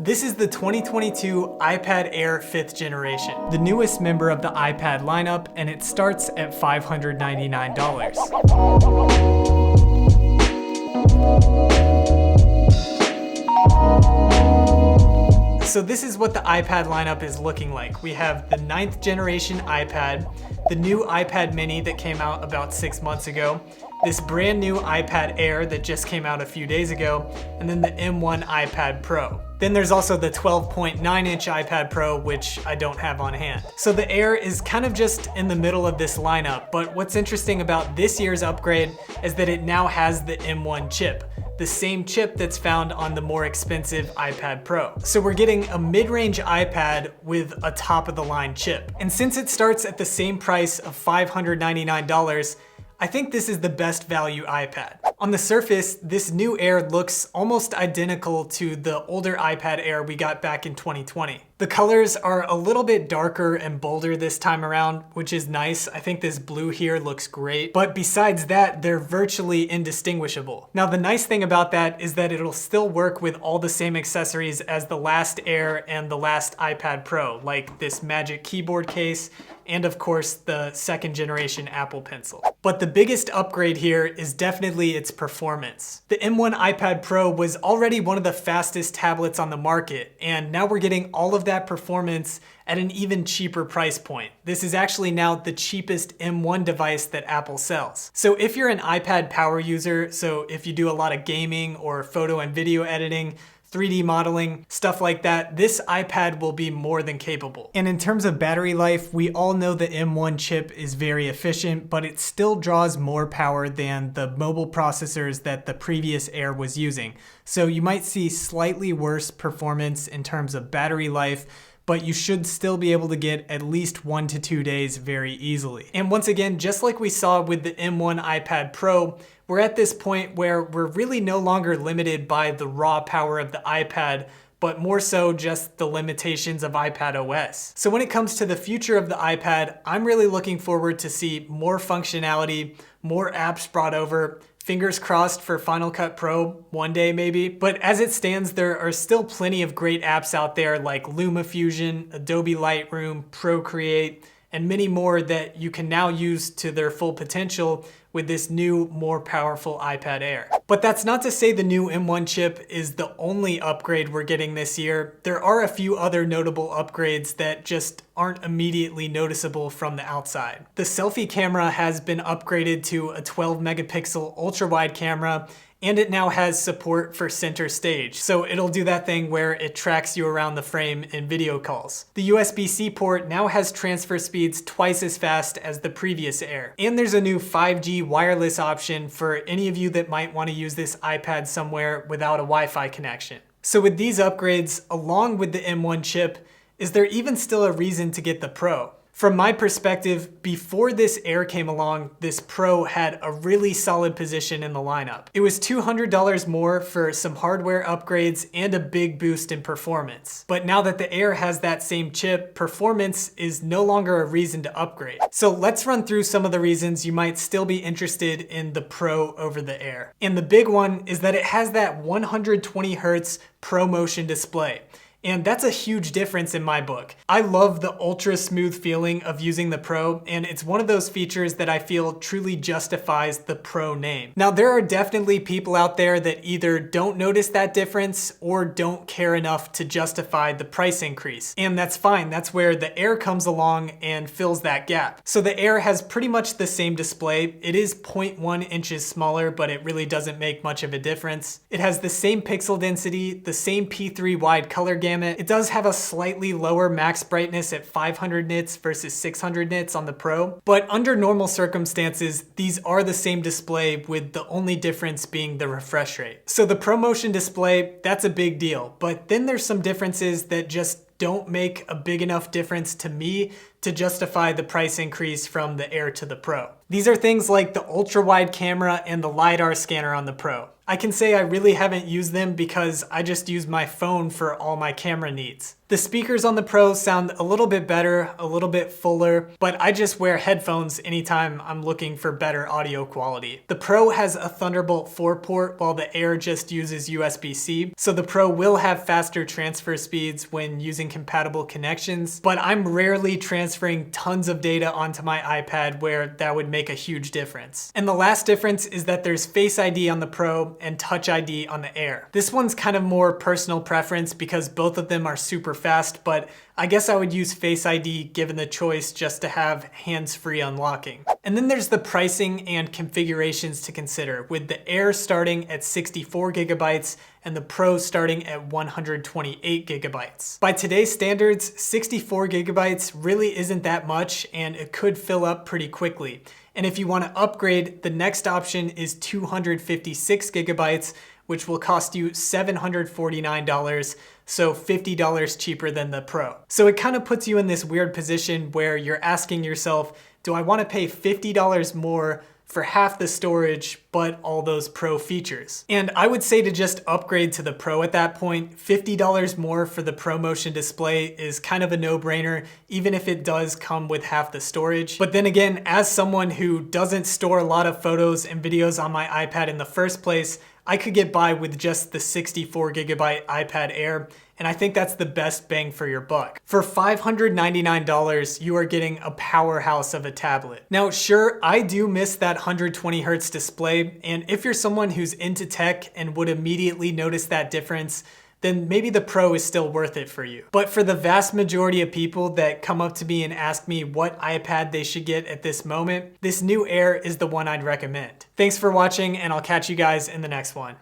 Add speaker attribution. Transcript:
Speaker 1: This is the 2022 iPad Air 5th generation, the newest member of the iPad lineup, and it starts at $599. So this is what the iPad lineup is looking like. We have the 9th generation iPad, the new iPad mini that came out about 6 months ago, this brand new iPad Air that just came out a few days ago, and then the M1 iPad Pro. Then there's also the 12.9-inch iPad Pro, which I don't have on hand. So the Air is kind of just in the middle of this lineup, but what's interesting about this year's upgrade is that it now has the M1 chip, the same chip that's found on the more expensive iPad Pro. So we're getting a mid-range iPad with a top-of-the-line chip. And since it starts at the same price of $599, I think this is the best value iPad. On the surface, this new Air looks almost identical to the older iPad Air we got back in 2020. The colors are a little bit darker and bolder this time around, which is nice. I think this blue here looks great. But besides that, they're virtually indistinguishable. Now, the nice thing about that is that it'll still work with all the same accessories as the last Air and the last iPad Pro, like this Magic Keyboard case, and of course the 2nd generation Apple Pencil. But the biggest upgrade here is definitely its performance. The M1 iPad Pro was already one of the fastest tablets on the market, and now we're getting all of that performance at an even cheaper price point. This is actually now the cheapest M1 device that Apple sells. So if you're an iPad power user, so if you do a lot of gaming or photo and video editing, 3D modeling, stuff like that, this iPad will be more than capable. And in terms of battery life, we all know the M1 chip is very efficient, but it still draws more power than the mobile processors that the previous Air was using. So you might see slightly worse performance in terms of battery life, but you should still be able to get at least 1 to 2 days very easily. And once again, just like we saw with the M1 iPad Pro, we're at this point where we're really no longer limited by the raw power of the iPad, but more so just the limitations of iPad OS. So when it comes to the future of the iPad, I'm really looking forward to see more functionality, more apps brought over. Fingers crossed for Final Cut Pro one day maybe. But as it stands, there are still plenty of great apps out there like LumaFusion, Adobe Lightroom, Procreate, and many more that you can now use to their full potential with this new, more powerful iPad Air. But that's not to say the new M1 chip is the only upgrade we're getting this year. There are a few other notable upgrades that just aren't immediately noticeable from the outside. The selfie camera has been upgraded to a 12 megapixel ultra-wide camera, and it now has support for center stage. So it'll do that thing where it tracks you around the frame in video calls. The USB-C port now has transfer speeds twice as fast as the previous Air. And there's a new 5G wireless option for any of you that might want to use this iPad somewhere without a Wi-Fi connection. So with these upgrades, along with the M1 chip, is there even still a reason to get the Pro? From my perspective, before this Air came along, this Pro had a really solid position in the lineup. It was $200 more for some hardware upgrades and a big boost in performance. But now that the Air has that same chip, performance is no longer a reason to upgrade. So let's run through some of the reasons you might still be interested in the Pro over the Air. And the big one is that it has that 120 Hz ProMotion display. And that's a huge difference in my book. I love the ultra smooth feeling of using the Pro, and it's one of those features that I feel truly justifies the Pro name. Now, there are definitely people out there that either don't notice that difference or don't care enough to justify the price increase. And that's fine, that's where the Air comes along and fills that gap. So the Air has pretty much the same display. It is 0.1 inches smaller, but it really doesn't make much of a difference. It has the same pixel density, the same P3 wide color gamut. It does have a slightly lower max brightness at 500 nits versus 600 nits on the Pro, but under normal circumstances, these are the same display with the only difference being the refresh rate. So the ProMotion display, that's a big deal, but then there's some differences that just don't make a big enough difference to me to justify the price increase from the Air to the Pro. These are things like the ultra-wide camera and the LiDAR scanner on the Pro. I can say I really haven't used them because I just use my phone for all my camera needs. The speakers on the Pro sound a little bit better, a little bit fuller, but I just wear headphones anytime I'm looking for better audio quality. The Pro has a Thunderbolt 4 port while the Air just uses USB-C, so the Pro will have faster transfer speeds when using compatible connections, but I'm rarely transferring tons of data onto my iPad where that would make a huge difference. And the last difference is that there's Face ID on the Pro and Touch ID on the Air. This one's kind of more personal preference because both of them are super fast, but I guess I would use Face ID given the choice just to have hands-free unlocking. And then there's the pricing and configurations to consider, with the Air starting at 64 gigabytes and the Pro starting at 128 gigabytes. By today's standards, 64 gigabytes really isn't that much and it could fill up pretty quickly. And if you want to upgrade, the next option is 256 gigabytes, which will cost you $749, so $50 cheaper than the Pro. So it kind of puts you in this weird position where you're asking yourself, do I want to pay $50 more for half the storage, but all those Pro features? And I would say to just upgrade to the Pro at that point. $50 more for the ProMotion display is kind of a no-brainer, even if it does come with half the storage. But then again, as someone who doesn't store a lot of photos and videos on my iPad in the first place, I could get by with just the 64 gigabyte iPad Air, and I think that's the best bang for your buck. For $599, you are getting a powerhouse of a tablet. Now, sure, I do miss that 120 Hz display, and if you're someone who's into tech and would immediately notice that difference, then maybe the Pro is still worth it for you. But for the vast majority of people that come up to me and ask me what iPad they should get at this moment, this new Air is the one I'd recommend. Thanks for watching, and I'll catch you guys in the next one.